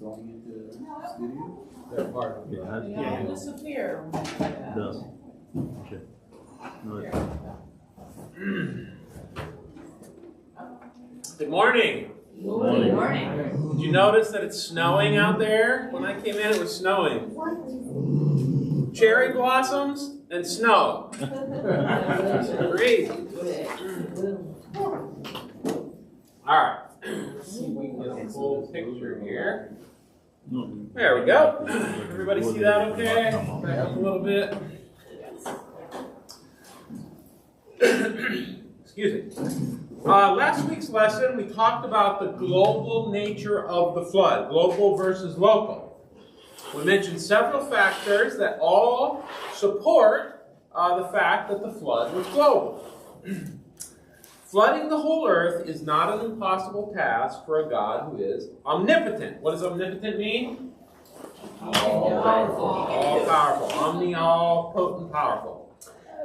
going into the studio? They're part of it. Yeah, disappear. Does. Okay. No, Good morning. Good morning. Did you notice that it's snowing out there? When I came in, it was snowing. Cherry blossoms and snow. Great. All right. Let's see if we can get a full picture here. There we go. Everybody see that okay? Back up a little bit. Excuse me. Last week's lesson, we talked about the global nature of the flood, global versus local. We mentioned several factors that all support the fact that the flood was global. Flooding the whole earth is not an impossible task for a God who is omnipotent. What does omnipotent mean? All powerful. Omni, all potent, powerful.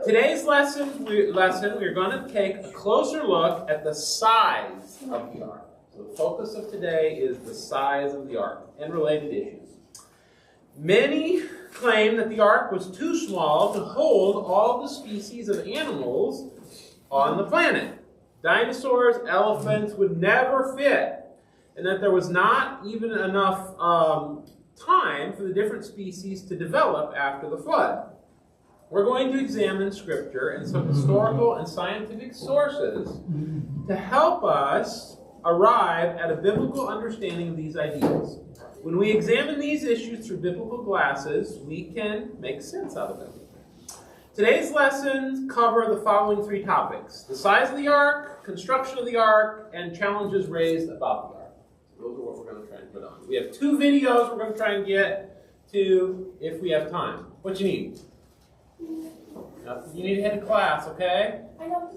Today's lesson, we're going to take a closer look at the size of the ark. So the focus of today is the size of the ark and related issues. Many claim that the ark was too small to hold all the species of animals on the planet. Dinosaurs, elephants would never fit, and that there was not even enough time for the different species to develop after the flood. We're going to examine Scripture and some historical and scientific sources to help us arrive at a biblical understanding of these ideas. When we examine these issues through biblical glasses, we can make sense out of them. Today's lessons cover the following three topics: the size of the ark, construction of the ark, and challenges raised about the ark. So those are what we're going to try and put on. We have 2 videos we're going to try and get to if we have time. What you need? You need to head to class, okay? I know.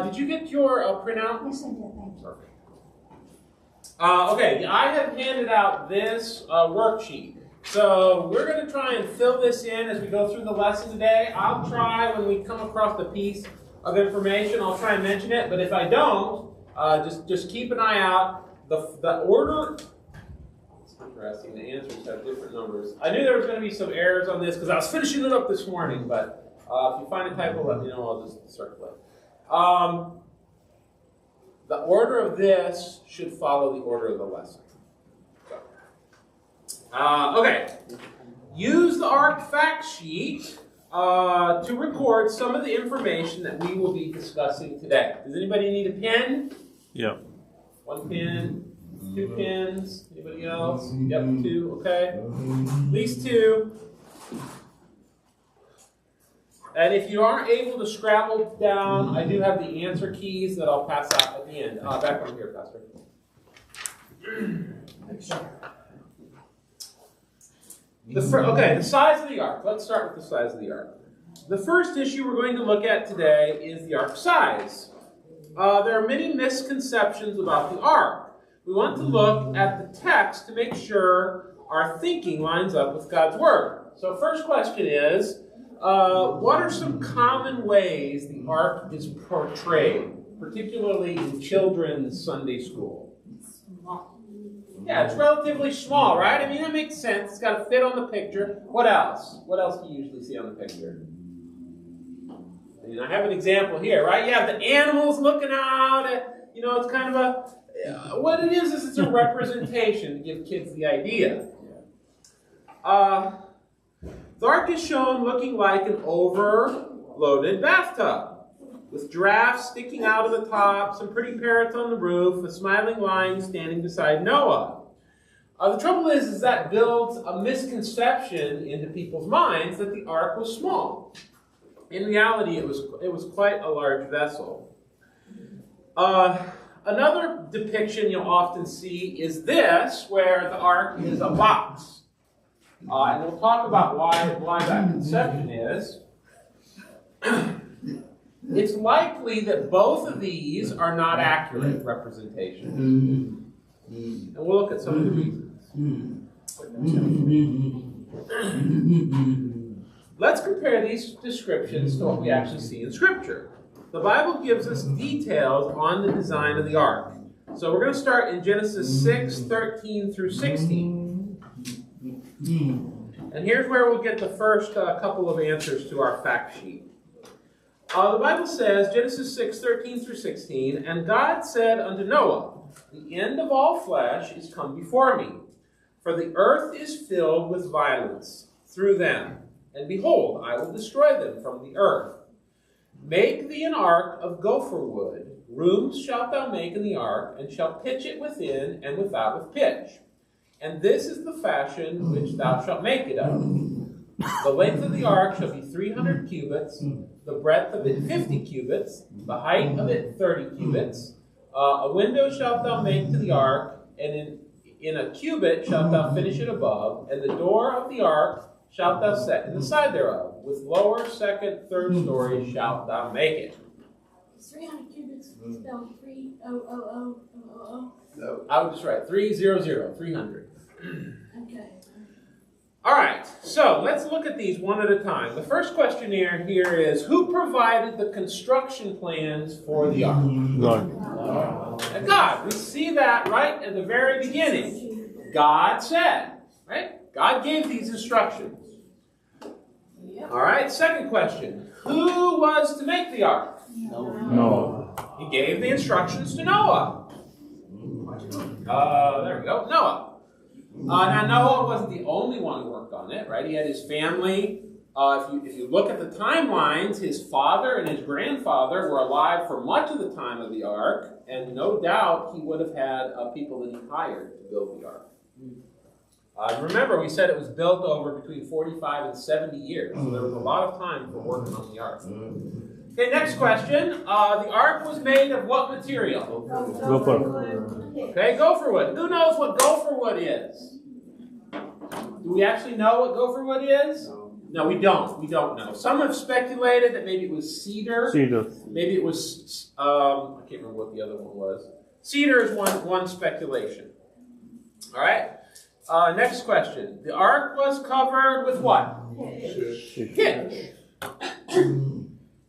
Did you get your printout? Yes, I did. Thank you. Perfect. Okay, I have handed out this worksheet. So we're going to try and fill this in as we go through the lesson today. I'll try, when we come across the piece of information, I'll try and mention it. But if I don't, just keep an eye out. The order... Interesting. The answers have different numbers. I knew there was going to be some errors on this because I was finishing it up this morning, but if you find a typo, let me know. I'll just circle it. The order of this should follow the order of the lesson. Okay. Use the ARC fact sheet to record some of the information that we will be discussing today. Does anybody need a pen? Yeah. 1 pen. 2 pens. Anybody else? Yep, 2. Okay. At least 2. And if you aren't able to scrabble down, I do have the answer keys that I'll pass out at the end. Back over here, Pastor. The size of the ark. Let's start with the size of the ark. The first issue we're going to look at today is the ark size. There are many misconceptions about the ark. We want to look at the text to make sure our thinking lines up with God's Word. So first question is, what are some common ways the ark is portrayed, particularly in children's Sunday school? Yeah, it's relatively small, right? I mean, that makes sense. It's got to fit on the picture. What else? What else do you usually see on the picture? I mean, I have an example here, right? You have the animals looking out. It's kind of what it is it's a representation to give kids the idea. The ark is shown looking like an overloaded bathtub, with giraffes sticking out of the top, some pretty parrots on the roof, a smiling lion standing beside Noah. The trouble is that builds a misconception into people's minds that the ark was small. In reality, it was quite a large vessel. Another depiction you'll often see is this, where the ark is a box. And we'll talk about why that conception is. It's likely that both of these are not accurate representations. And we'll look at some of the reasons. Let's compare these descriptions to what we actually see in Scripture. The Bible gives us details on the design of the ark. So we're going to start in Genesis 6:13 through 16. And here's where we'll get the first couple of answers to our fact sheet. The Bible says, Genesis 6:13 through 16, and God said unto Noah, the end of all flesh is come before me, for the earth is filled with violence through them, and behold, I will destroy them from the earth. Make thee an ark of gopher wood. Rooms shalt thou make in the ark, and shalt pitch it within and without with pitch. And this is the fashion which thou shalt make it of. The length of the ark shall be 300 cubits, the breadth of it 50 cubits, the height of it 30 cubits. A window shalt thou make to the ark, and in a cubit shalt thou finish it above, and the door of the ark shalt thou set in the side thereof. With lower, second, third story shalt thou make it. 300 cubits spelled 300. No. I would just write 300, 300. Okay. All right, so let's look at these one at a time. The first question here is, who provided the construction plans for the ark? God. We see that right at the very beginning. God said, right? God gave these instructions. All right, second question. Who was to make the ark? No. He gave the instructions to Noah. There we go, Noah. Now, Noah wasn't the only one who worked on it, right? He had his family. If you look at the timelines, his father and his grandfather were alive for much of the time of the ark, and no doubt he would have had people that he hired to build the ark. Remember, we said it was built over between 45 and 70 years, so there was a lot of time for working on the ark. Okay, next question. The ark was made of what material? Gopher. Okay, gopher wood. Who knows what gopher wood is? Do we actually know what gopher wood is? No, we don't. We don't know. Some have speculated that maybe it was cedar. Cedar. Maybe it was, I can't remember what the other one was. Cedar is one speculation. All right. Next question. The ark was covered with what? Pitch.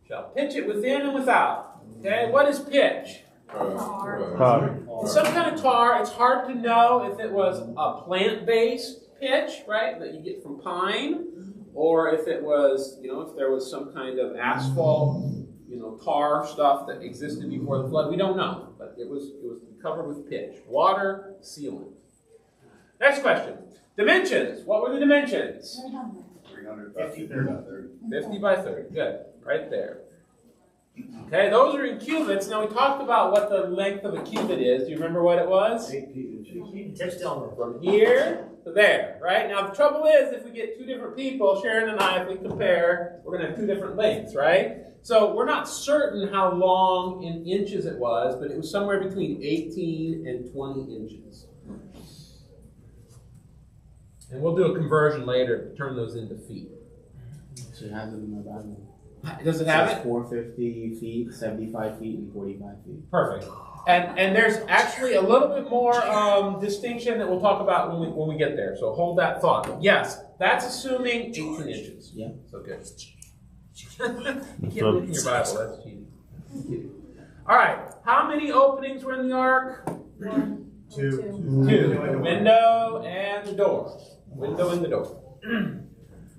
Shall pitch it within and without. Okay, what is pitch? Tar. Some kind of tar. It's hard to know if it was a plant-based pitch, right, that you get from pine, or if it was, if there was some kind of asphalt, tar stuff that existed before the flood. We don't know, but it was covered with pitch. Water sealant. Next question. Dimensions. What were the dimensions? 300 by 30. 50 by 30. Good. Right there. Okay, those are in cubits. Now we talked about what the length of a cubit is. Do you remember what it was? 8 feet inches. From here to there, right? Now the trouble is, if we get two different people, Sharon and I, if we compare, we're going to have two different lengths, right? So we're not certain how long in inches it was, but it was somewhere between 18 and 20 inches. And we'll do a conversion later to turn those into feet. Should have them in my Bible. Does it have it? 450 feet, 75 feet, and 45 feet. Perfect. And there's actually a little bit more distinction that we'll talk about when we get there. So hold that thought. Yes, that's assuming 18 inches. Yeah. So good. You can't look in your Bible. That's cheating. All right. How many openings were in the ark? 2. The window and the door. Window and the door.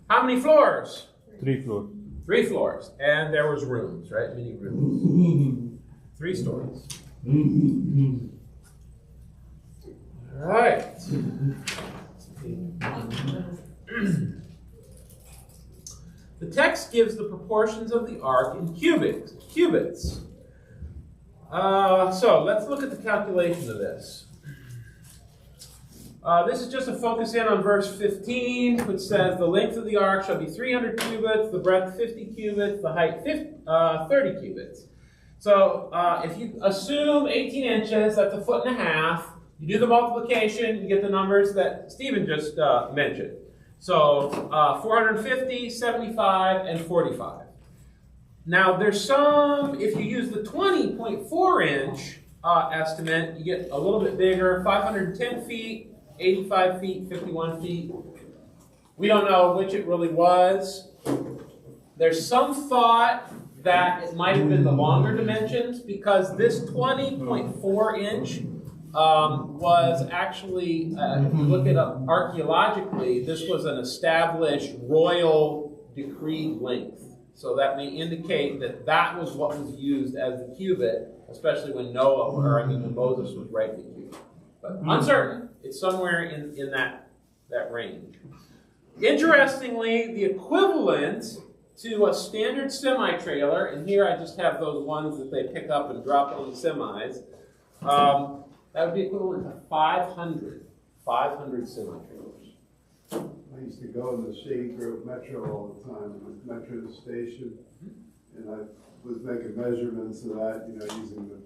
How many floors? 3 floors. 3 floors. And there was rooms, right? Many rooms. 3 stories. All right. The text gives the proportions of the ark in cubits. So let's look at the calculation of this. This is just a focus in on verse 15, which says, the length of the ark shall be 300 cubits, the breadth 50 cubits, the height 30 cubits. So if you assume 18 inches, that's 1.5 feet. You do the multiplication, you get the numbers that Stephen just mentioned. So 450, 75, and 45. Now there's some, if you use the 20.4 inch estimate, you get a little bit bigger, 510 feet, 85 feet, 51 feet. We don't know which it really was. There's some thought that it might have been the longer dimensions because this 20.4 inch was actually, if you look it up archaeologically, this was an established royal decreed length. So that may indicate that that was what was used as the cubit, especially when when Moses was writing the cubit. But uncertain, it's somewhere in that range. Interestingly, the equivalent to a standard semi-trailer, and here I just have those ones that they pick up and drop on the semis, that would be equivalent to 500 semi-trailers. I used to go in the Shady Grove Metro all the time, with Metro Station, and I was making measurements of that, using the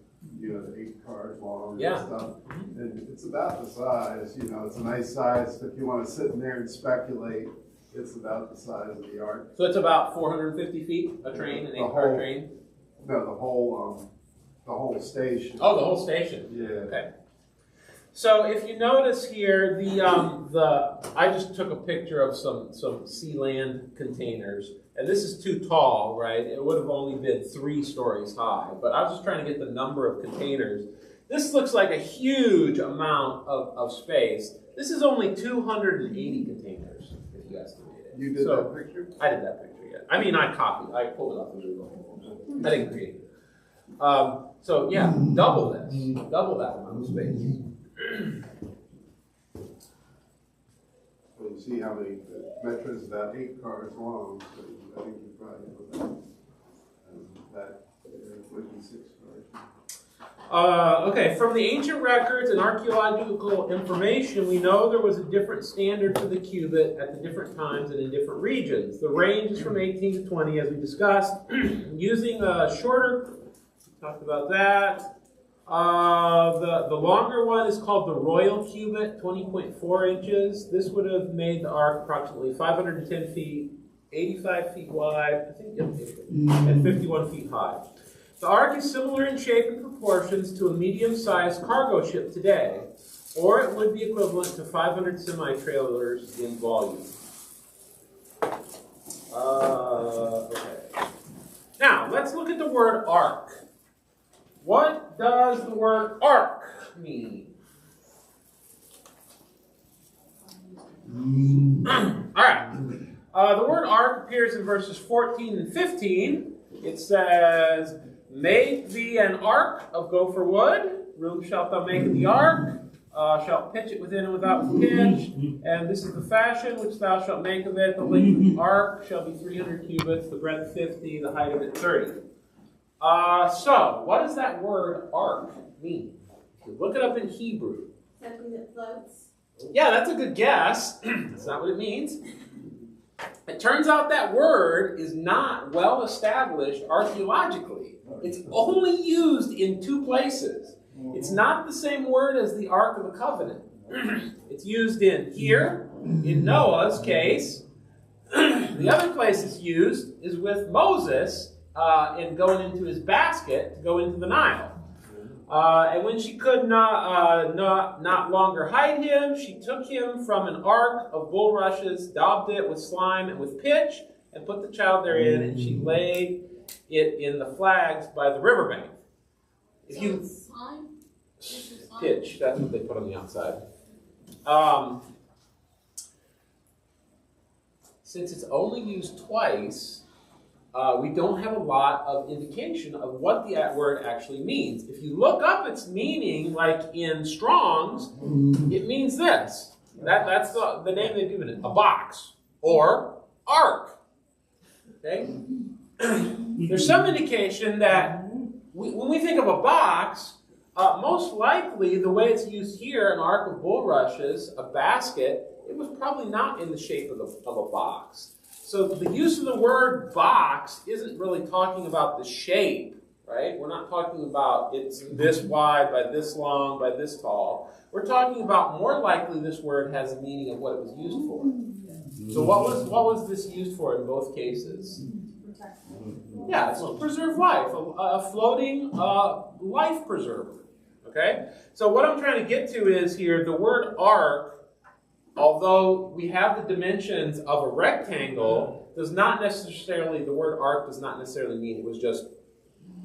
8 cars long and stuff. And it's about the size, it's a nice size. If you want to sit in there and speculate, it's about the size of the Ark. So it's about 450 feet, a train, an 8-car train? No, the whole station. Oh, the whole station. Yeah. Okay. So if you notice here, I just took a picture of some Sealand containers, and this is too tall, right? It would have only been 3 stories high, but I was just trying to get the number of containers. This looks like a huge amount of space. This is only 280 containers, if you estimate it. You did that picture? I did that picture, yeah. I mean, I pulled it off the Google. I didn't create it. So yeah, double that amount of space. So you see how many Metro is about 8 cars long, so I think you probably know that would be 6 cars. Okay, from the ancient records and archaeological information, we know there was a different standard for the cubit at the different times and in different regions. The range is from 18 to 20, as we discussed. Using a shorter, we talked about that. The longer one is called the royal cubit, 20.4 inches. This would have made the ark approximately 510 feet, 85 feet wide, I think, and 51 feet high. The ark is similar in shape and proportions to a medium-sized cargo ship today, or it would be equivalent to 500 semi-trailers in volume. Okay. Now, let's look at the word ark. What does the word ark mean? All right. The word ark appears in verses 14 and 15. It says, "Make thee an ark of gopher wood. Room shalt thou make in the ark. Shalt pitch it within and without with pitch. And this is the fashion which thou shalt make of it. The length of the ark shall be 300 cubits, the breadth 50, the height of it 30. So, what does that word ark mean? Look it up in Hebrew. Something that floats. Yeah, that's a good guess. That's not what it means. It turns out that word is not well established archaeologically. It's only used in 2 places. It's not the same word as the Ark of the Covenant. It's used here, in Noah's case. The other place it's used is with Moses in going into his basket to go into the Nile. And when she could not longer hide him, she took him from an ark of bulrushes, daubed it with slime and with pitch, and put the child therein, and she laid it in the flags by the riverbank. If you Slime? pitch, that's what they put on the outside. Since it's only used twice, we don't have a lot of indication of what the word actually means. If you look up its meaning, like in Strong's, it means this. That's the name they've given it, a box, or ark. Okay? There's some indication that when we think of a box, most likely the way it's used here, an ark of bulrushes, a basket, it was probably not in the shape of a box. So the use of the word box isn't really talking about the shape, right? We're not talking about it's this wide by this long by this tall. We're talking about more likely this word has a meaning of what it was used for. So what was this used for in both cases? Yeah, it's to preserve life, a floating life preserver. Okay? So what I'm trying to get to is here, the word ark, although we have the dimensions of a rectangle, the word ark does not necessarily mean it was just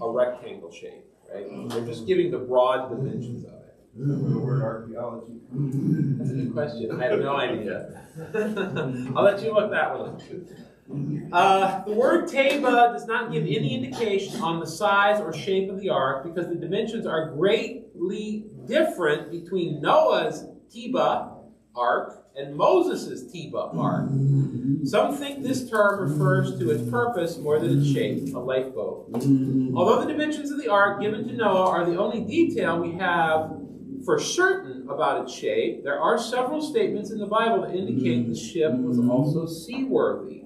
a rectangle shape, right? They're just giving the broad dimensions of it. where the word archaeology comes from? That's a good question. I have no idea. I'll let you look that one up. The word Teba does not give any indication on the size or shape of the ark because the dimensions are greatly different between Noah's Teba ark and Moses' Teba ark. Some think this term refers to its purpose more than its shape, a lifeboat. Although the dimensions of the ark given to Noah are the only detail we have for certain about its shape, there are several statements in the Bible that indicate the ship was also seaworthy.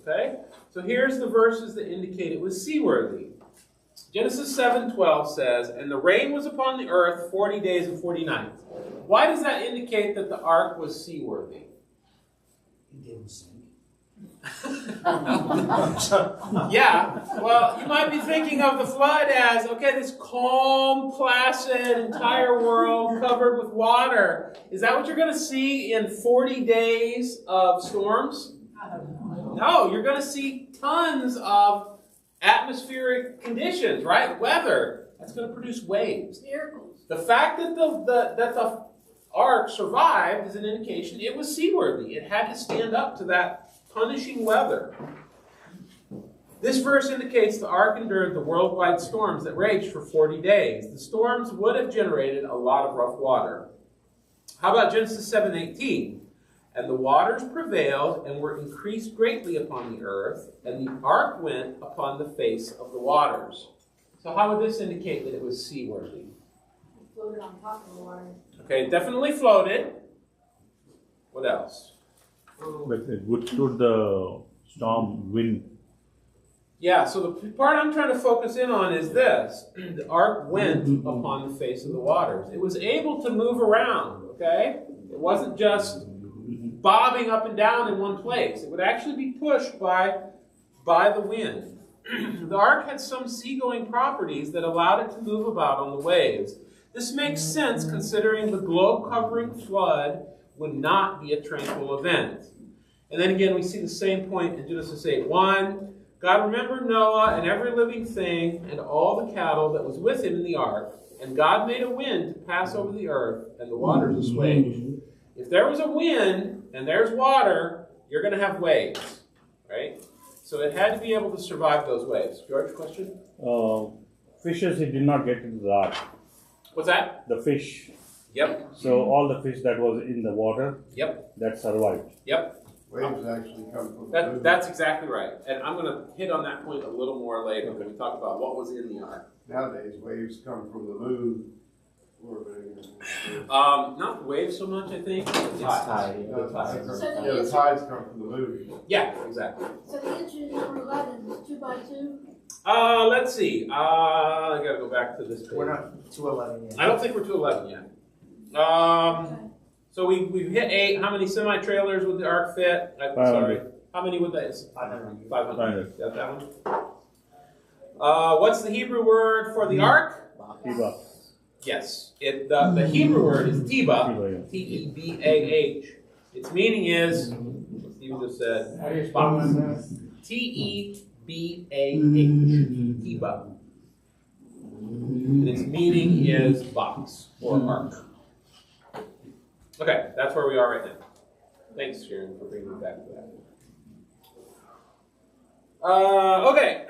Okay? So here's the verses that indicate it was seaworthy. Genesis 7:12 says, "And the rain was upon the earth 40 days and 40 nights." Why does that indicate that the ark was seaworthy? It didn't sink. Yeah, well, you might be thinking of the flood as, okay, this calm, placid, entire world covered with water. Is that what you're going to see in 40 days of storms? No, you're going to see tons of atmospheric conditions, right? Weather. That's going to produce waves. Miracles. The fact that the ark survived is an indication it was seaworthy. It had to stand up to that punishing weather. This verse indicates the ark endured the worldwide storms that raged for 40 days. The storms would have generated a lot of rough water. How about Genesis 7:18? "And the waters prevailed and were increased greatly upon the earth, and the ark went upon the face of the waters." So how would this indicate that it was seaworthy? It floated on top of the water. Okay, it definitely floated. What else? But it withstood the storm wind. Yeah, so the part I'm trying to focus in on is this. The ark went upon the face of the waters. It was able to move around, okay? It wasn't just bobbing up and down in one place. It would actually be pushed by the wind. The ark had some seagoing properties that allowed it to move about on the waves. This makes sense considering the globe-covering flood would not be a tranquil event. And then again, we see the same point in Genesis 8:1. God remembered Noah and every living thing and all the cattle that was with him in the ark. And God made a wind to pass over the earth, and the waters assuaged. If there was a wind and there's water, you're going to have waves, right? So it had to be able to survive those waves. George, question? Fishes, it did not get into the ark. What's that? The fish. Yep. So all the fish that was in the water, Yep. that survived. Yep. Waves actually come from the moon. That's exactly right. And I'm going to hit on that point a little more later when we talk about what was in the ark. Nowadays, waves come from the moon. Not waves so much, I think. It's tide. No, The tide. Yeah, the tides come from the moon. Yeah, exactly. So the answer to number 11 is 2 by 2. Let's see. I got to go back to this page. We're not 211 yet. I don't think we're to 11 yet. So we've hit 8. How many semi-trailers would the ark fit? I'm 500. sorry. How many would that? 500. 500. Got that one? What's the Hebrew word for the ark? Teba. Yes. The Hebrew word is Teba. Teba, yeah. T-E-B-A-H. Its meaning is, Stephen just said, box. T-E-B-A-H. Teba. And its meaning is box or ark. Okay, that's where we are right now. Thanks, Sharon, for bringing me back to that. Okay.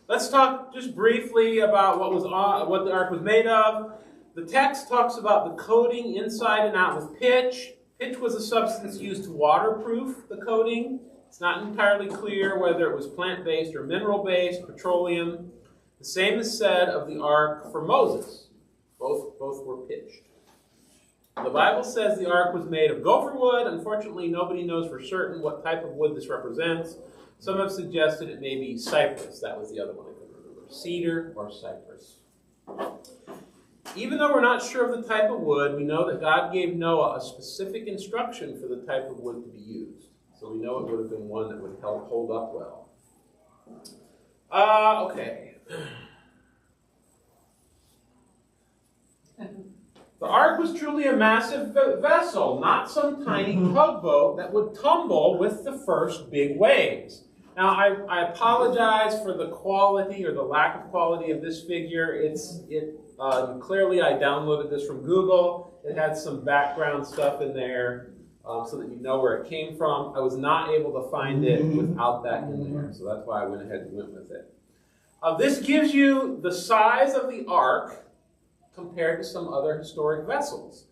Let's talk just briefly about what the ark was made of. The text talks about the coating inside and out with pitch. Pitch was a substance used to waterproof the coating. It's not entirely clear whether it was plant-based or mineral-based, petroleum. The same is said of the ark for Moses. Both were pitched. The Bible says the ark was made of gopher wood. Unfortunately, nobody knows for certain what type of wood this represents. Some have suggested it may be cypress. That was the other one I couldn't remember. Cedar or cypress. Even though we're not sure of the type of wood, we know that God gave Noah a specific instruction for the type of wood to be used. So we know it would have been one that would hold up well. Okay. The ark was truly a massive vessel, not some tiny tugboat that would tumble with the first big waves. Now, I apologize for the quality or the lack of quality of this figure. Clearly, I downloaded this from Google. It had some background stuff in there so that you know where it came from. I was not able to find it without that in there, so that's why I went ahead and went with it. This gives you the size of the ark compared to some other historic vessels.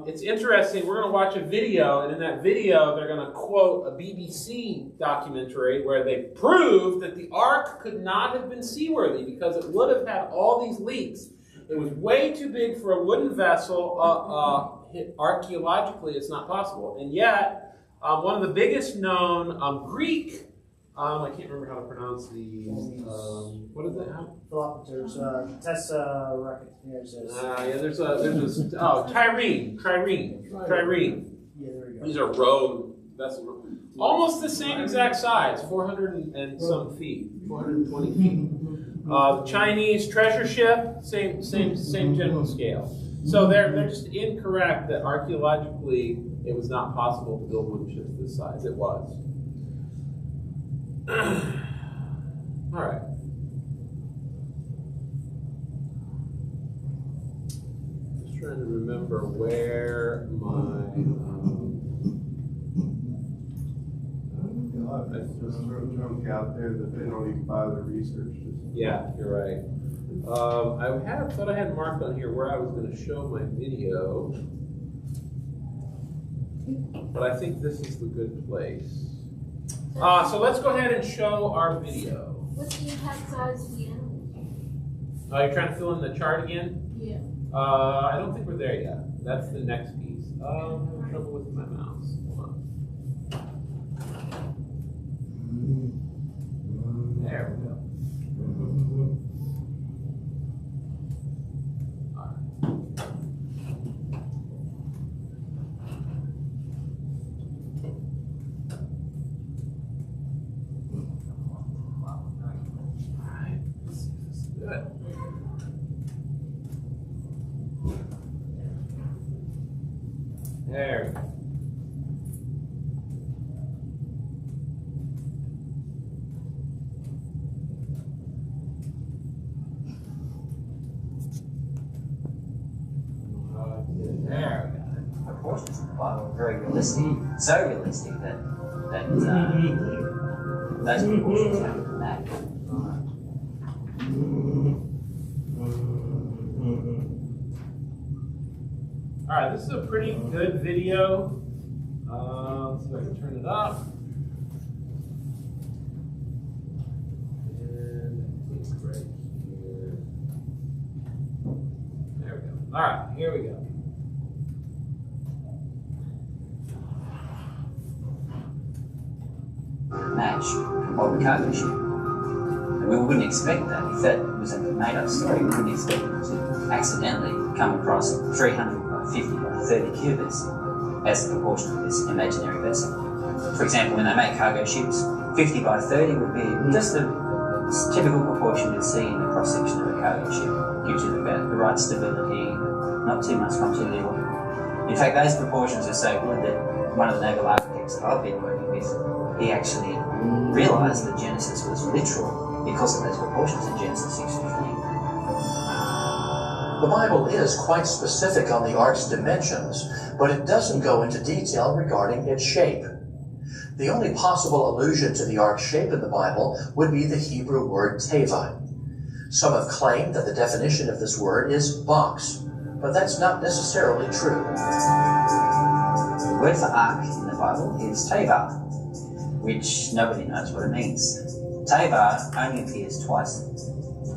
It's interesting, we're going to watch a video, and in that video they're going to quote a BBC documentary where they proved that the ark could not have been seaworthy because it would have had all these leaks. It was way too big for a wooden vessel. Archaeologically, it's not possible. And yet, one of the biggest known Greek, I can't remember how to pronounce these. What is it? Philopater's, Tessa Rocket. There's Trireme. Yeah, there we go. These are rowed vessels. Almost the same exact size, 400 and some feet, 420 feet. Chinese treasure ship, same general scale. So they're just incorrect that archaeologically it was not possible to build wooden ships this size. It was. All right. Just trying to remember where my. I just throw junk out there that they don't even bother research. Yeah, you're right. I thought I had marked on here where I was going to show my video, but I think this is the good place. So let's go ahead and show our video. What's the impact size of the animal? You're trying to fill in the chart again? Yeah. I don't think we're there yet. That's the next piece. I'm having trouble with my mouse. Hold on. There we go. There we go. There we go. Proportions in the Bible are very realistic, so realistic that those proportions have to match. All right, this is a pretty good video. Let's see if I can turn it up. And I think right here. There we go. All right, here we go. Match of the cargo ship. And we wouldn't expect that. If that was a made-up story, we wouldn't expect it to accidentally come across 300 by 50 by 30 cubits as a proportion of this imaginary vessel. For example, when they make cargo ships, 50 by 30 would be just the typical proportion you'd see in the cross-section of a cargo ship. Gives you the right stability, not too much continuity. In fact, those proportions are so good that one of the naval architects that I've been working with, he actually realised that Genesis was literal because of those proportions in Genesis 6:15. The Bible is quite specific on the ark's dimensions, but it doesn't go into detail regarding its shape. The only possible allusion to the ark's shape in the Bible would be the Hebrew word teva. Some have claimed that the definition of this word is box, but that's not necessarily true. The word for ark in the Bible is teva, which nobody knows what it means. Teva only appears twice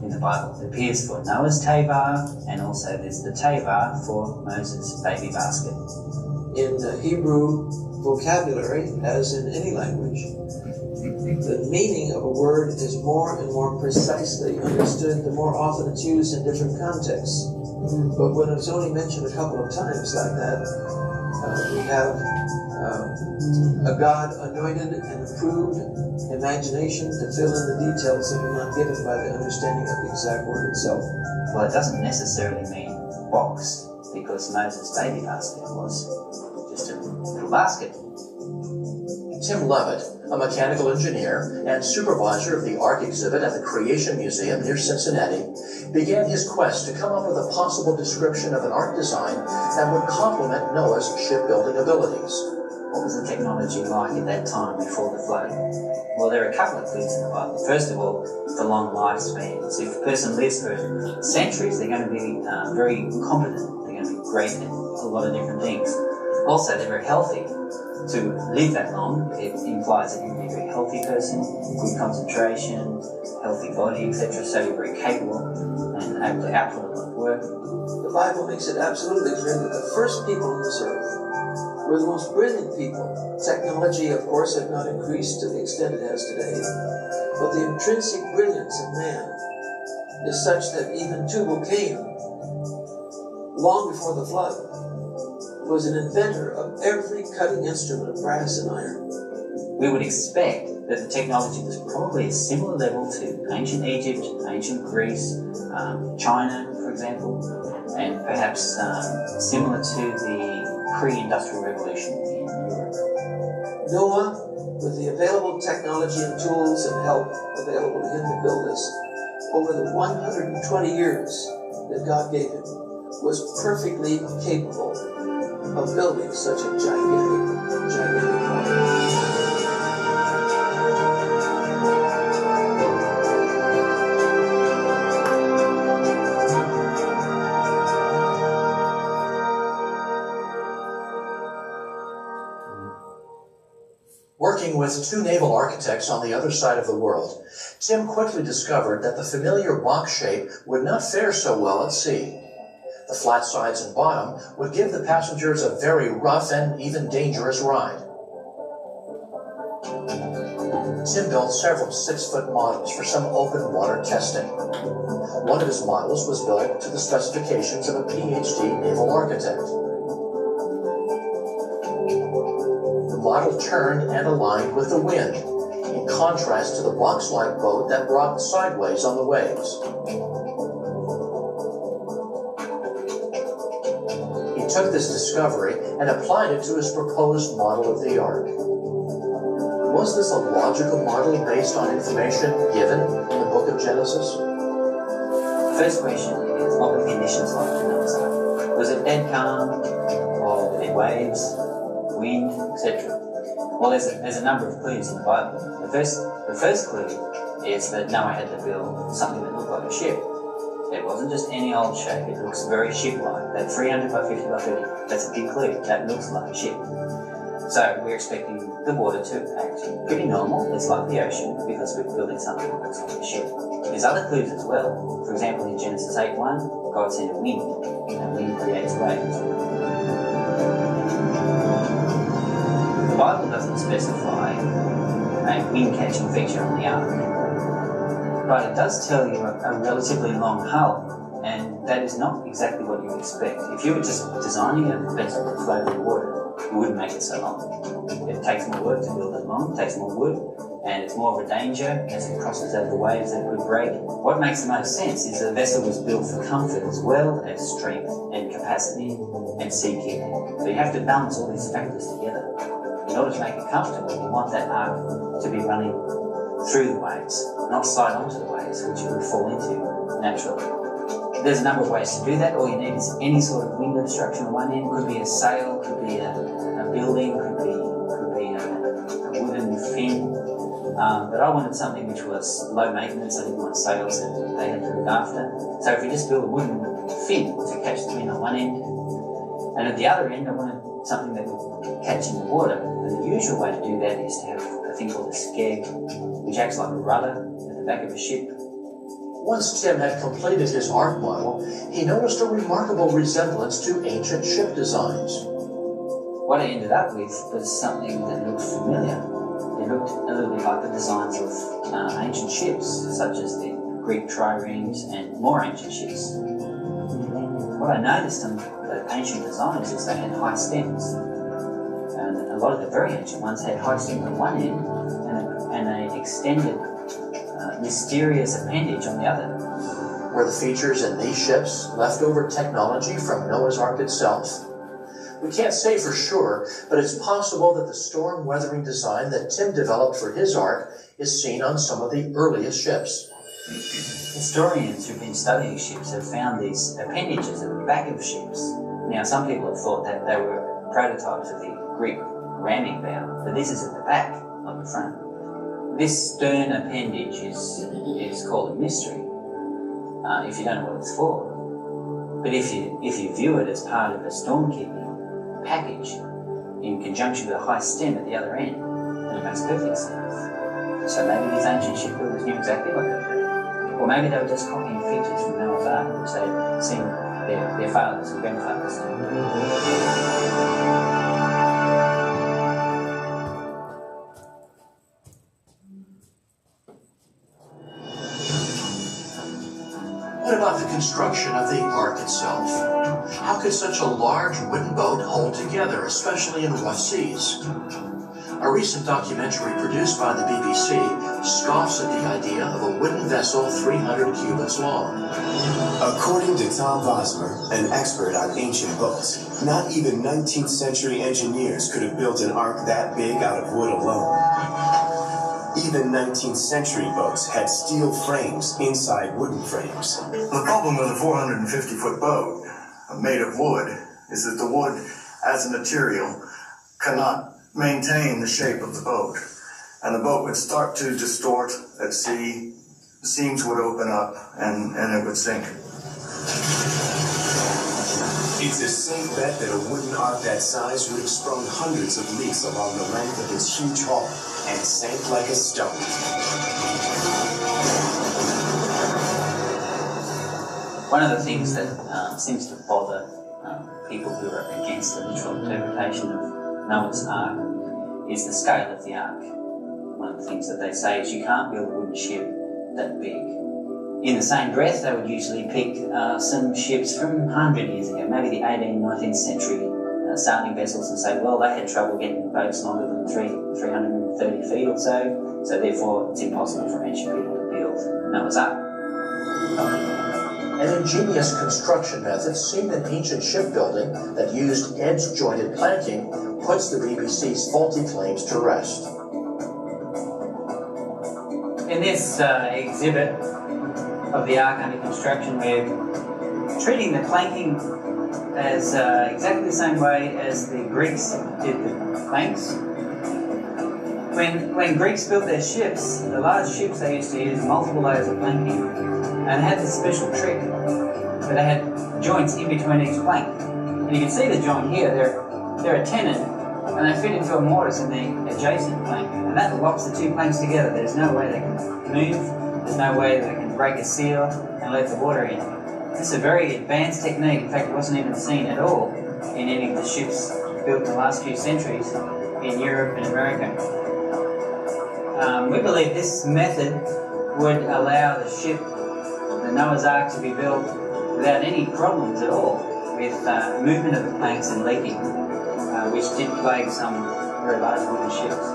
in the Bible. It appears for Noah's teva, and also there's the teva for Moses' baby basket. In the Hebrew vocabulary, as in any language, the meaning of a word is more and more precisely understood the more often it's used in different contexts. But when it's only mentioned a couple of times like that, we have a God anointed and approved imagination to fill in the details that are not given by the understanding of the exact word itself. Well, it doesn't necessarily mean box, because Moses' baby basket was just a little basket. Tim Levitt, a mechanical engineer and supervisor of the Ark exhibit at the Creation Museum near Cincinnati, began his quest to come up with a possible description of an Ark design that would complement Noah's shipbuilding abilities. What was the technology like at that time before the flood? Well, there are a couple of clues in the Bible. First of all, the long lifespans. If a person lives for centuries, they're going to be very competent. They're going to be great at a lot of different things. Also, they're very healthy. To live that long, it implies that you're a very healthy person, good concentration, healthy body, etc. So you're very capable and able to output a lot of work. The Bible makes it absolutely clear that the first people on this earth were the most brilliant people. Technology, of course, had not increased to the extent it has today, but the intrinsic brilliance of man is such that even Tubal-Cain, long before the flood, was an inventor of every cutting instrument of brass and iron. We would expect that the technology was probably a similar level to ancient Egypt, ancient Greece, China, for example, and perhaps similar to the pre-industrial revolution in Europe. Noah, with the available technology and tools and help available to him to build this, over the 120 years that God gave him, was perfectly capable of building such a gigantic model. Working with two naval architects on the other side of the world, Tim quickly discovered that the familiar box shape would not fare so well at sea. The flat sides and bottom would give the passengers a very rough and even dangerous ride. Tim built several 6-foot models for some open water testing. One of his models was built to the specifications of a PhD naval architect. The model turned and aligned with the wind, in contrast to the box-like boat that rocked sideways on the waves. He took this discovery and applied it to his proposed model of the Ark. Was this a logical model based on information given in the book of Genesis? The first question is, what were the conditions like in Noah's Ark? Was it dead calm, or were there waves, wind, etc.? Well, there's a number of clues in the Bible. The first clue is that Noah had to build something that looked like a ship. It wasn't just any old shape, it looks very ship-like. That 300 by 50 by 30, that's a big clue. That looks like a ship. So we're expecting the water to act pretty normal. It's like the ocean, because we're building something that looks like a ship. There's other clues as well. For example, in Genesis 8:1, God sent a wind, and wind creates waves. The Bible doesn't specify a wind-catching feature on the ark, but it does tell you a relatively long hull, and that is not exactly what you expect. If you were just designing a vessel to float in water, you wouldn't make it so long. It takes more work to build it long, it takes more wood, and it's more of a danger as it crosses over the waves that could break. What makes the most sense is the vessel was built for comfort as well as strength and capacity and seakeeping. So you have to balance all these factors together. In order to make it comfortable, you want that ark to be running through the waves, not slide onto the waves, which you would fall into naturally. There's a number of ways to do that. All you need is any sort of wind obstruction on one end. Could be a sail, could be a building, could be a wooden fin. But I wanted something which was low maintenance. I didn't want sails that they had to look after. So if we just build a wooden fin to catch the wind on one end, and at the other end I wanted something that would catch in the water. And the usual way to do that is to have a thing called a skeg, which acts like a rudder at the back of a ship. Once Tim had completed his Ark model, he noticed a remarkable resemblance to ancient ship designs. What I ended up with was something that looked familiar. It looked a little bit like the designs of ancient ships, such as the Greek triremes and more ancient ships. What I noticed in the ancient designs is they had high stems. And a lot of the very ancient ones had high stems on one end and an extended mysterious appendage on the other. Were the features in these ships leftover technology from Noah's Ark itself? We can't say for sure, but it's possible that the storm weathering design that Tim developed for his ark is seen on some of the earliest ships. Historians who've been studying ships have found these appendages at the back of ships. Now, some people have thought that they were prototypes of the Greek ramming bow, but this is at the back, not the front. This stern appendage is called a mystery, if you don't know what it's for. But if you view it as part of a storm-keeping package, in conjunction with a high stem at the other end, then it makes perfect sense. So maybe these ancient shipbuilders knew exactly what they were doing. Or maybe they were just copying features from Noah's Ark, which they'd seen their fathers and grandfathers do. What about the construction of the ark itself? How could such a large wooden boat hold together, especially in rough seas? A recent documentary produced by the BBC scoffs at the idea of a wooden vessel 300 cubits long. According to Tom Bosmer, an expert on ancient boats, not even 19th century engineers could have built an ark that big out of wood alone. Even 19th century boats had steel frames inside wooden frames. The problem with a 450-foot boat made of wood is that the wood, as a material, cannot maintain the shape of the boat. And the boat would start to distort at sea, the seams would open up, and it would sink. It's a safe bet that a wooden ark that size would have sprung hundreds of leaks along the length of its huge hull and sank like a stone. One of the things that seems to bother people who are against the literal interpretation of Noah's Ark is the scale of the ark. One of the things that they say is you can't build a wooden ship that big. In the same breath, they would usually pick some ships from 100 years ago, maybe the 18th, 19th century sailing vessels, and say, well, they had trouble getting boats longer than 330 feet or so therefore it's impossible for ancient people to build Noah's Ark. An ingenious construction method seen in ancient shipbuilding that used edge-jointed planking puts the BBC's faulty claims to rest. In this exhibit of the Ark under construction, we're treating the planking as exactly the same way as the Greeks did the planks. When Greeks built their ships, the large ships, they used to use multiple layers of planking, and had this special trick where they had joints in between each plank. And you can see the joint here, they're a tenon, and they fit into a mortise in the adjacent plank, and that locks the two planks together. There's no way they can move, there's no way they can break a seal and let the water in. It's a very advanced technique. In fact, it wasn't even seen at all in any of the ships built in the last few centuries in Europe and America. We believe this method would allow the ship, the Noah's Ark, to be built without any problems at all with movement of the planks and leaking, which did plague some very large wooden ships.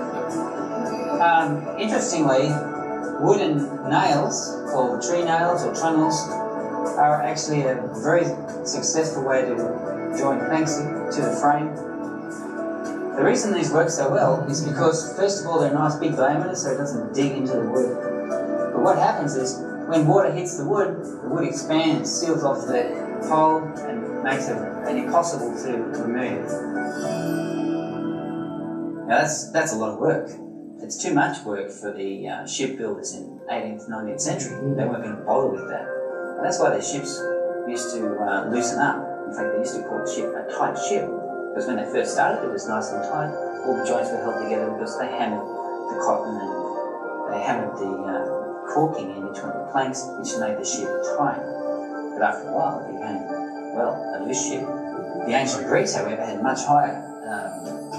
Interestingly, wooden nails, called tree nails or trunnels, are actually a very successful way to join planks to the frame. The reason these work so well is because, first of all, they're nice big diameter, so it doesn't dig into the wood. But what happens is, when water hits the wood expands, seals off the hole, and makes it impossible to remove. Now that's a lot of work. It's too much work for the shipbuilders in 18th, 19th century. They weren't going to bother with that. And that's why their ships used to loosen up. In fact, they used to call the ship a tight ship, because when they first started, it was nice and tight. All the joints were held together because they hammered the cotton and they hammered the caulking in between the planks, which made the ship tight. But after a while, it became, well, a loose ship. The ancient Greeks, however, had much higher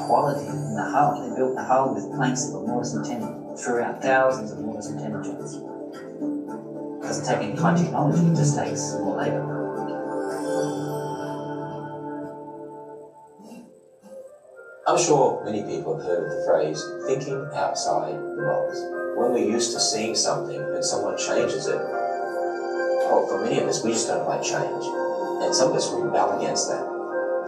quality in the hull. They built the hull with planks that were mortise and tenon, threw out thousands of mortise and tenon joints. It doesn't take any high technology, it just takes more labour. I'm sure many people have heard of the phrase, thinking outside the box. When we're used to seeing something and someone changes it, well, for many of us, we just don't like change. And some of us rebel against that.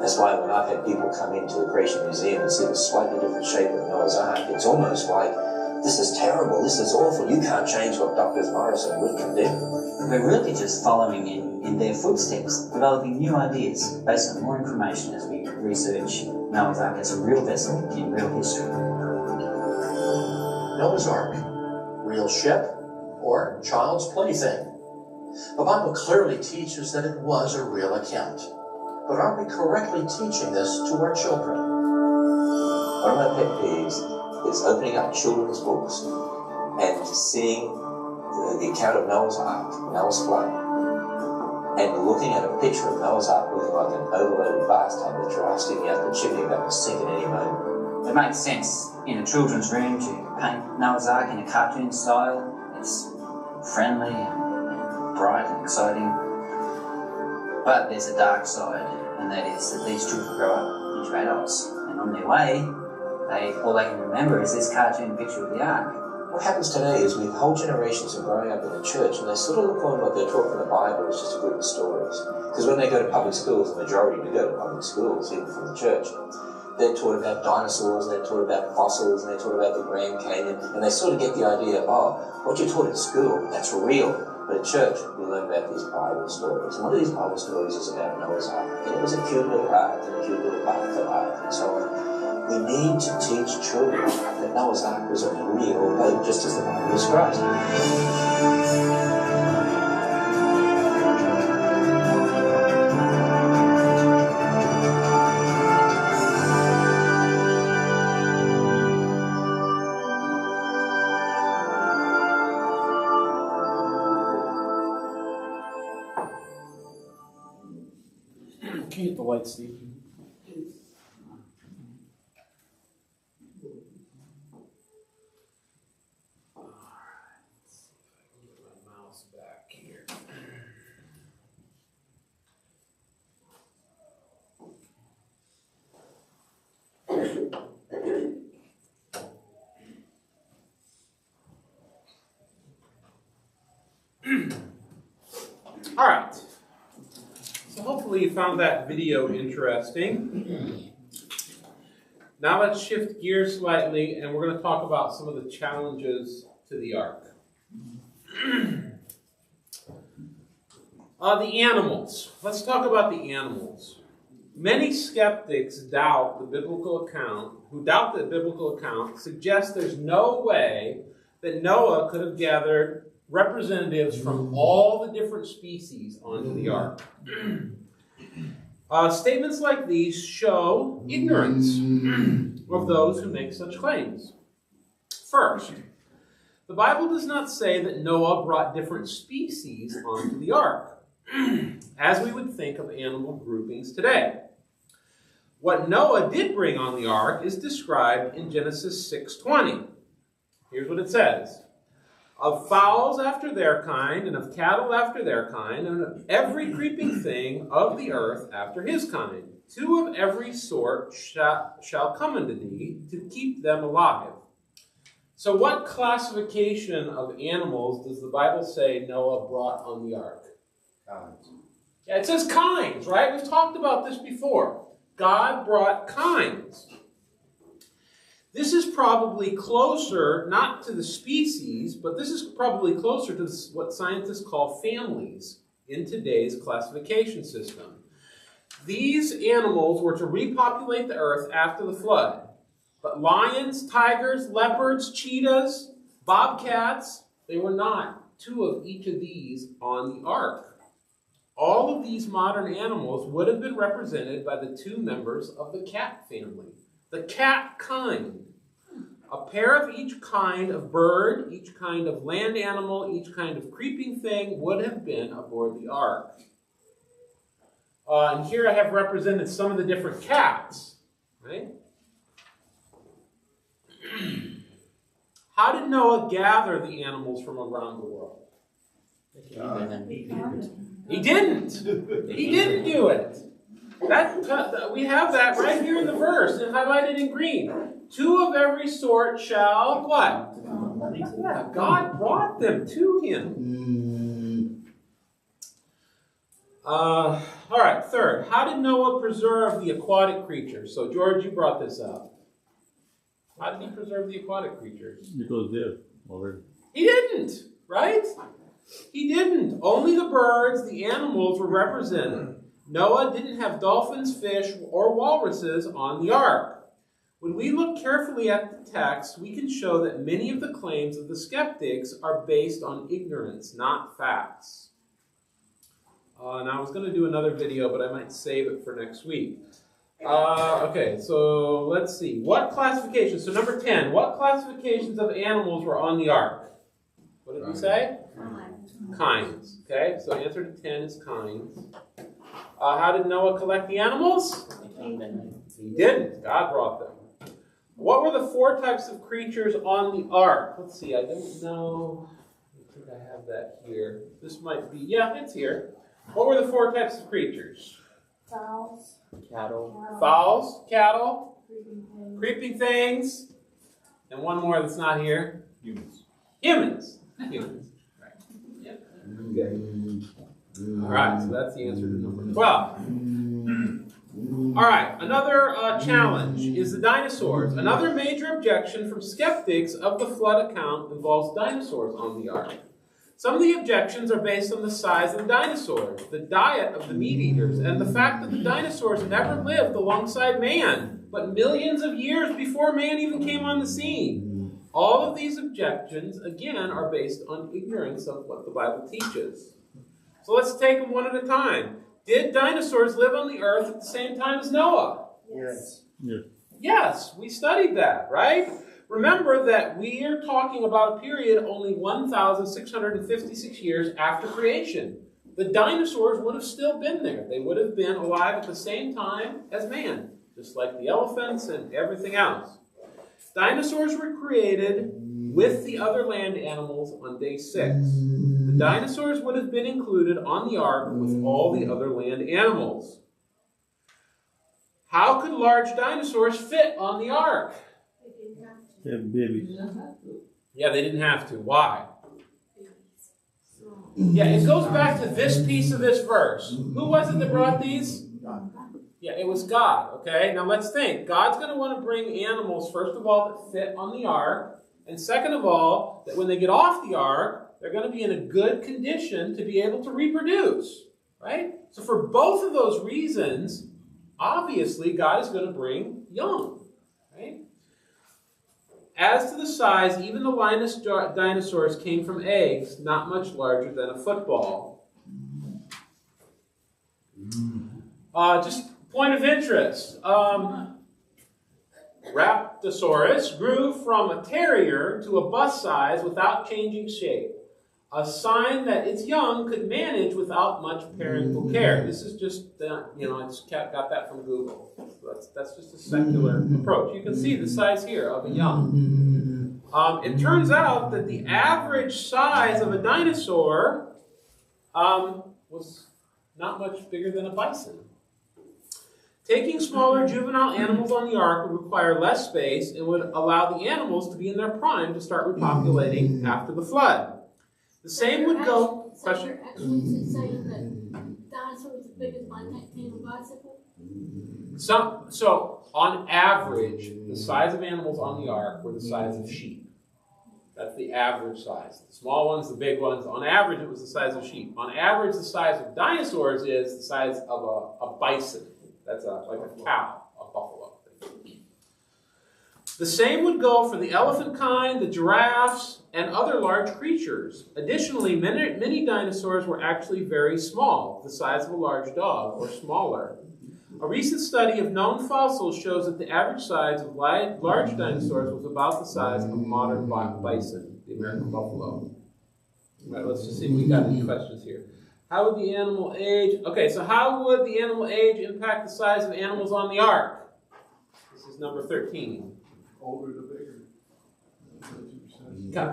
That's why when I've had people come into the Creation Museum and see the slightly different shape of Noah's Ark, it's almost like, this is terrible, this is awful, you can't change what Dr. Morrison would condemn. We're really just following in their footsteps, developing new ideas based on more information as we research Noah's Ark as a real vessel in real history. Noah's Ark, real ship or child's plaything? The Bible clearly teaches that it was a real account. But are we correctly teaching this to our children? One of my pet peeves is opening up children's books and seeing the account of Noah's Ark, Noah's flood, and looking at a picture of Noah's Ark looking like an overloaded bathtub with dry sticking out the chimney about to sink at any moment. It makes sense in a children's room to paint Noah's Ark in a cartoon style. It's friendly and bright and exciting. But there's a dark side, and that is that these children grow up into adults, and on their way, all they can remember is this cartoon picture of the Ark. What happens today is we have whole generations are growing up in the church and they sort of look on what they're taught from the Bible as just a group of stories. Because when they go to public schools, the majority do go to public schools, even from the church, they're taught about dinosaurs, and they're taught about fossils, and they're taught about the Grand Canyon, and they sort of get the idea, oh, what you're taught at school, that's real. But at church, we learn about these Bible stories. And one of these Bible stories is about Noah's Ark. And it was a cute little ark and a cute little bathtub ark and so on. We need to teach children that Noah's Ark was a real boat, just as the Bible describes it. Can you hit the light, Steve? All right. So hopefully you found that video interesting. Now let's shift gears slightly, and we're going to talk about some of the challenges to the ark. The animals. Let's talk about the animals. Many skeptics who doubt the biblical account suggest there's no way that Noah could have gathered representatives from all the different species onto the ark. Statements like these show ignorance of those who make such claims. First, the Bible does not say that Noah brought different species onto the ark, as we would think of animal groupings today. What Noah did bring on the ark is described in Genesis 6:20. Here's what it says. Of fowls after their kind, and of cattle after their kind, and of every creeping thing of the earth after his kind. 2 of every sort shall come unto thee, to keep them alive. So what classification of animals does the Bible say Noah brought on the ark? Kinds. Yeah, it says kinds, right? We've talked about this before. God brought kinds. This is probably closer, not to the species, but this is probably closer to what scientists call families in today's classification system. These animals were to repopulate the earth after the flood. But lions, tigers, leopards, cheetahs, bobcats, they were not 2 of each of these on the ark. All of these modern animals would have been represented by the 2 members of the cat family, the cat kind. A pair of each kind of bird, each kind of land animal, each kind of creeping thing would have been aboard the ark. And here I have represented some of the different cats, right? How did Noah gather the animals from around the world? He didn't. He didn't do it. We have that right here in the verse, and highlighted in green. 2 of every sort shall what? Yeah, God brought them to him. All right, third. How did Noah preserve the aquatic creatures? So, George, you brought this up. How did he preserve the aquatic creatures? It was there already. He didn't, right? He didn't. Only the birds, the animals were represented. Noah didn't have dolphins, fish, or walruses on the ark. When we look carefully at the text, we can show that many of the claims of the skeptics are based on ignorance, not facts. And I was going to do another video, but I might save it for next week. Okay, so let's see. What classifications? So number 10, what classifications of animals were on the ark? What did we say? Kinds. Okay, so answer to 10 is kinds. How did Noah collect the animals? He didn't. God brought them. What were the 4 types of creatures on the ark? Let's see, I don't know. I think I have that here. This might be, yeah, it's here. What were the 4 types of creatures? Fowls. Cattle. Fowls, cattle, creeping things, and one more that's not here. Humans. Humans. Humans. Right. Yep. Okay. All right, so that's the answer to number 12. All right, another challenge is the dinosaurs. Another major objection from skeptics of the flood account involves dinosaurs on the ark. Some of the objections are based on the size of the dinosaurs, the diet of the meat eaters, and the fact that the dinosaurs never lived alongside man, but millions of years before man even came on the scene. All of these objections, again, are based on ignorance of what the Bible teaches. So let's take them one at a time. Did dinosaurs live on the earth at the same time as Noah? Yes. Yes. Yes, we studied that, right? Remember that we are talking about a period only 1,656 years after creation. The dinosaurs would have still been there. They would have been alive at the same time as man, just like the elephants and everything else. Dinosaurs were created with the other land animals on day 6. The dinosaurs would have been included on the ark with all the other land animals. How could large dinosaurs fit on the ark? They have babies. Yeah, they didn't have to. Why? Yeah, it goes back to this piece of this verse. Who was it that brought these? God. Yeah, it was God, okay? Now let's think. God's going to want to bring animals, first of all, that fit on the ark. And second of all, that when they get off the ark, they're going to be in a good condition to be able to reproduce, right? So for both of those reasons, obviously, God is going to bring young, right? As to the size, even the Linus dinosaurs came from eggs, not much larger than a football. Just point of interest. Raptosaurus grew from a terrier to a bus size without changing shape. A sign that its young could manage without much parental care. This is just, I just got that from Google. So that's just a secular approach. You can see the size here of a young. It turns out that the average size of a dinosaur was not much bigger than a bison. Taking smaller juvenile animals on the ark would require less space and would allow the animals to be in their prime to start repopulating after the flood. The same would go. So you're actually saying that dinosaurs as big as my tandem bicycle? So on average, the size of animals on the ark were the size of sheep. That's the average size. The small ones, the big ones. On average, it was the size of sheep. On average, the size of dinosaurs is the size of a bison. That's like a cow, a buffalo. The same would go for the elephant kind, the giraffes, and other large creatures. Additionally, many dinosaurs were actually very small, the size of a large dog or smaller. A recent study of known fossils shows that the average size of large dinosaurs was about the size of a modern bison, the American buffalo. All right, let's just see if we got any questions here. How would the animal age? Okay, so how would the animal age impact the size of animals on the ark? This is number 13. Older the bigger.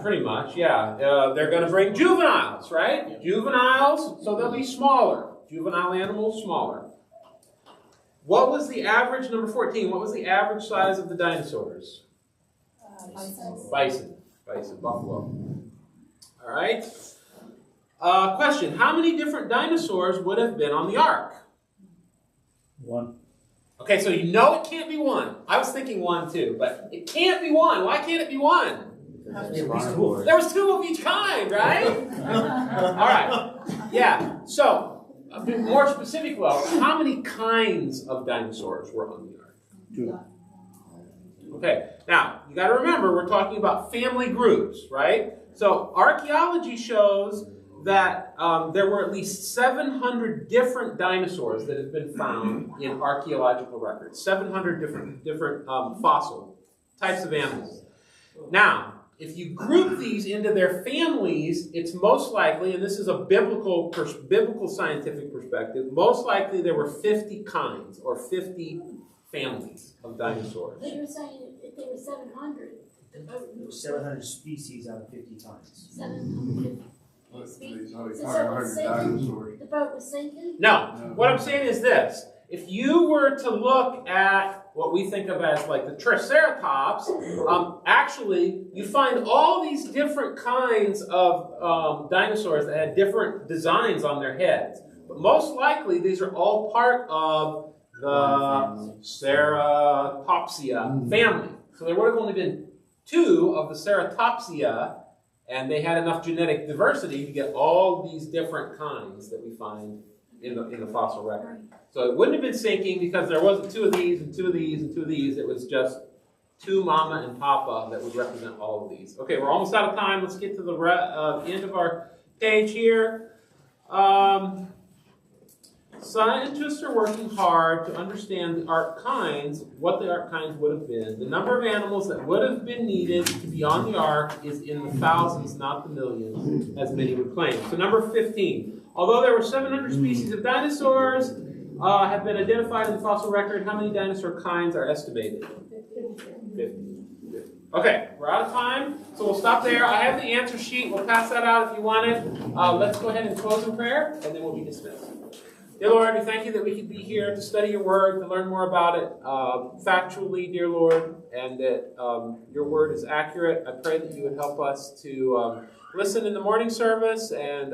Pretty much, yeah. They're going to bring juveniles, right? Yeah. Juveniles, so they'll be smaller. Juvenile animals, smaller. What was the average, number 14, what was the average size of the dinosaurs? Bison. Bison, buffalo. All right. Question, how many different dinosaurs would have been on the ark? 1. Okay, so you know it can't be 1. I was thinking 1 too, but it can't be 1. Why can't it be 1? There was 2 of each kind, right? All right. Yeah. So, a bit more specific, though, how many kinds of dinosaurs were on the ark? 2. Okay. Now, you got to remember, we're talking about family groups, right? So, archaeology shows that there were at least 700 different dinosaurs that have been found in archaeological records. 700 different fossil types of animals. Now, if you group these into their families, it's most likely, and this is a biblical scientific perspective, most likely there were 50 kinds or 50 families of dinosaurs. But you're saying if there were 700, There were 700 species out of 50 tons. 750 There's species. only So 500 dinosaurs. the boat was sinking? No, what I'm saying is this. If you were to look at what we think of as like the Triceratops, actually you find all these different kinds of dinosaurs that had different designs on their heads. But most likely these are all part of the Ceratopsia family. So there would have only been 2 of the Ceratopsia, and they had enough genetic diversity to get all these different kinds that we find in the fossil record. So it wouldn't have been sinking because there wasn't 2 of these and 2 of these and 2 of these. It was just 2 mama and papa that would represent all of these. Okay, we're almost out of time. Let's get to the end of our page here. Scientists are working hard to understand the ark kinds, what the ark kinds would have been. The number of animals that would have been needed to be on the ark is in the thousands, not the millions, as many would claim. So number 15. Although there were 700 species of dinosaurs have been identified in the fossil record, how many dinosaur kinds are estimated? 50. Okay, we're out of time, so we'll stop there. I have the answer sheet. We'll pass that out if you want it. Let's go ahead and close in prayer, and then we'll be dismissed. Dear Lord, we thank you that we could be here to study your word, to learn more about it factually, dear Lord, and that your word is accurate. I pray that you would help us to listen in the morning service and